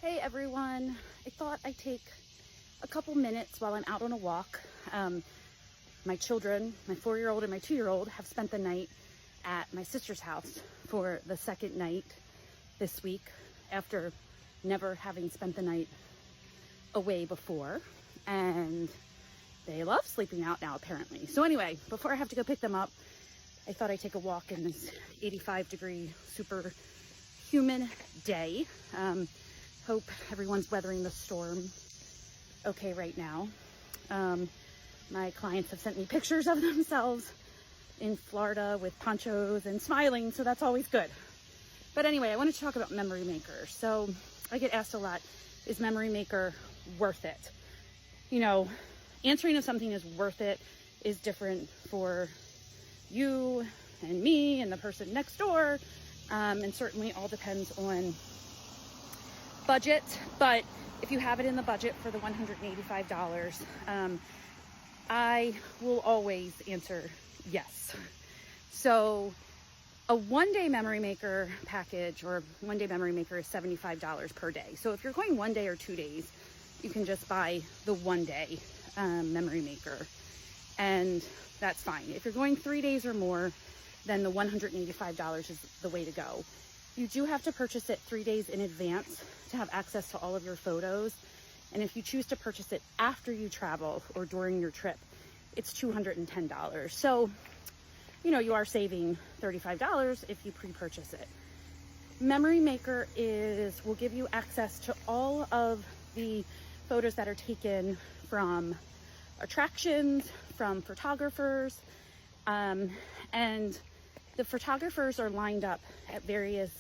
Hey everyone, I thought I'd take a couple minutes while I'm out on a walk. My children, my 4-year-old and my 2-year-old, have spent the night at my sister's house for the second night this week after never having spent the night away before. And they love sleeping out now apparently. So anyway, before I have to go pick them up, I thought I'd take a walk in this 85-degree super humid day. Hope everyone's weathering the storm okay right now. My clients have sent me pictures of themselves in Florida with ponchos and smiling, so that's always good. But anyway, I wanted to talk about Memory Maker. So I get asked a lot, is Memory Maker worth it? You know, answering if something is worth it is different for you and me and the person next door, and certainly all depends on budget. But if you have it in the budget for the $185, I will always answer yes. So a one-day Memory Maker package or one-day Memory Maker is $75 per day. So if you're going 1 day or 2 days, you can just buy the 1 day Memory Maker, and that's fine. If you're going 3 days or more, then the $185 is the way to go. You do have to purchase it 3 days in advance to have access to all of your photos. And if you choose to purchase it after you travel or during your trip, it's $210. So, you know, you are saving $35 if you pre-purchase it. Memory Maker will give you access to all of the photos that are taken from attractions, from photographers, and the photographers are lined up at various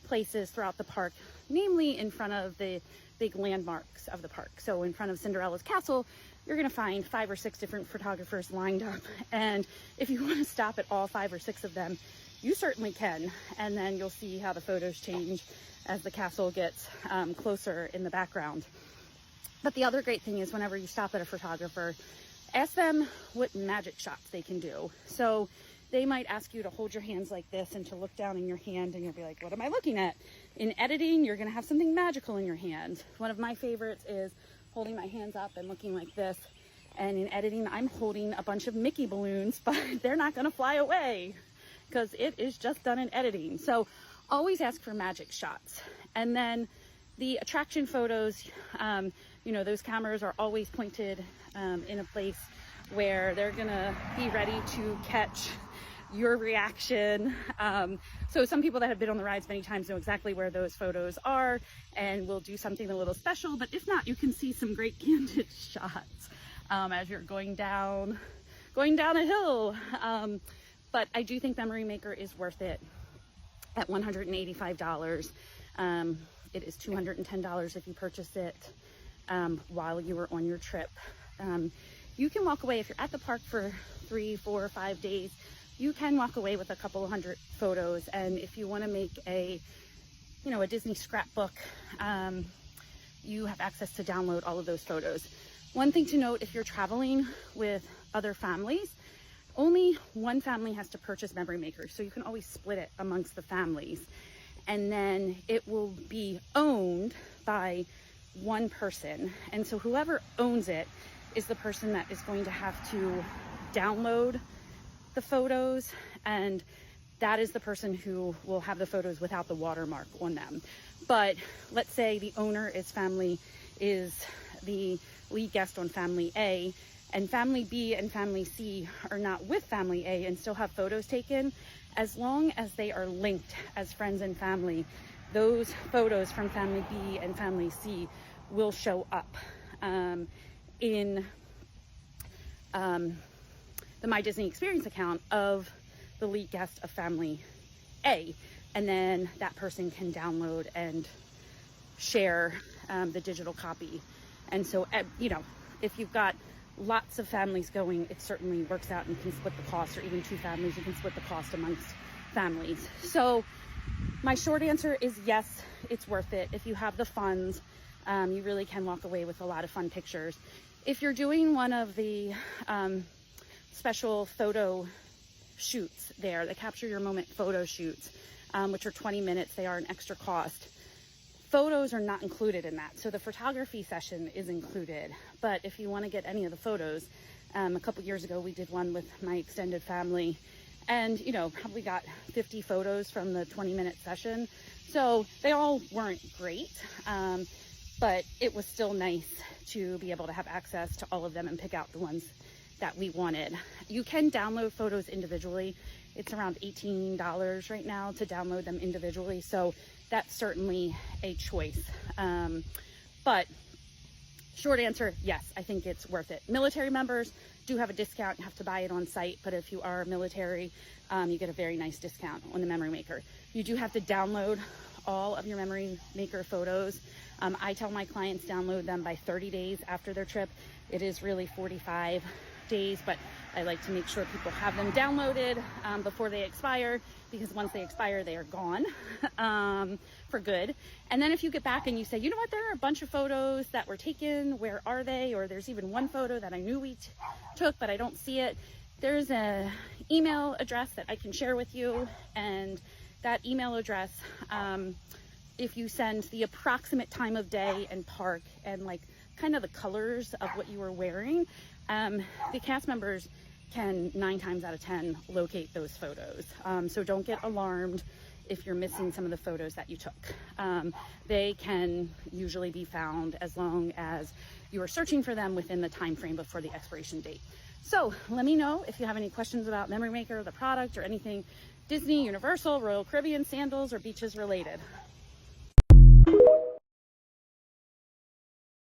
places throughout the park, namely in front of the big landmarks of the park. So in front of Cinderella's castle, you're going to find 5 or 6 different photographers lined up. And if you want to stop at all 5 or 6 of them, you certainly can. And then you'll see how the photos change as the castle gets closer in the background. But the other great thing is whenever you stop at a photographer, ask them what magic shots they can do. So they might ask you to hold your hands like this and to look down in your hand, and you'll be like, what am I looking at? In editing, you're going to have something magical in your hand. One of my favorites is holding my hands up and looking like this. And in editing, I'm holding a bunch of Mickey balloons, but they're not going to fly away because it is just done in editing. So always ask for magic shots. And then the attraction photos, you know, those cameras are always pointed in a place where they're going to be ready to catch your reaction. So some people that have been on the rides many times know exactly where those photos are and will do something a little special. But if not, you can see some great candid shots as you're going down a hill. But I do think Memory Maker is worth it at $185. It is $210 if you purchase it while you are on your trip. You can walk away if you're at the park for 3, 4, 5 days. You can walk away with a couple of hundred photos. And if you want to make a Disney scrapbook, you have access to download all of those photos. One thing to note, if you're traveling with other families, only one family has to purchase Memory Maker. So you can always split it amongst the families. And then it will be owned by one person. And so whoever owns it is the person that is going to have to download the photos, and that is the person who will have the photos without the watermark on them. But let's say the owner is the lead guest on family A, and family B and family C are not with family A and still have photos taken. As long as they are linked as friends and family, those photos from family B and family C will show up in the My Disney Experience account of the lead guest of family A, and then that person can download and share the digital copy. And so, you know, if you've got lots of families going, it certainly works out and you can split the cost, or even 2 families, you can split the cost amongst families. So my short answer is yes, it's worth it. If you have the funds, you really can walk away with a lot of fun pictures. If you're doing one of the special photo shoots there, the capture your moment photo shoots, which are 20 minutes, they are an extra cost. photos are not included in that. So the photography session is included, but if you want to get any of the photos, a couple years ago we did one with my extended family, and you know, probably got 50 photos from the 20-minute session. So they all weren't great, but it was still nice to be able to have access to all of them and pick out the ones that we wanted. You can download photos individually. It's around $18 right now to download them individually, so that's certainly a choice. But short answer, yes, I think it's worth it. Military members do have a discount. You have to buy it on site, but if you are military, you get a very nice discount on the Memory Maker. You do have to download all of your Memory Maker photos. I tell my clients download them by 30 days after their trip. It is really 45 days, but I like to make sure people have them downloaded before they expire, because once they expire, they are gone for good. And then if you get back and you say, you know what, there are a bunch of photos that were taken, where are they? Or there's even one photo that I knew we took, but I don't see it. There's an email address that I can share with you, and that email address, if you send the approximate time of day and park and like kind of the colors of what you were wearing, the cast members can 9 times out of 10 locate those photos. So don't get alarmed if you're missing some of the photos that you took. They can usually be found as long as you are searching for them within the time frame before the expiration date. So let me know if you have any questions about Memory Maker, the product, or anything Disney, Universal, Royal Caribbean, sandals, or beaches related.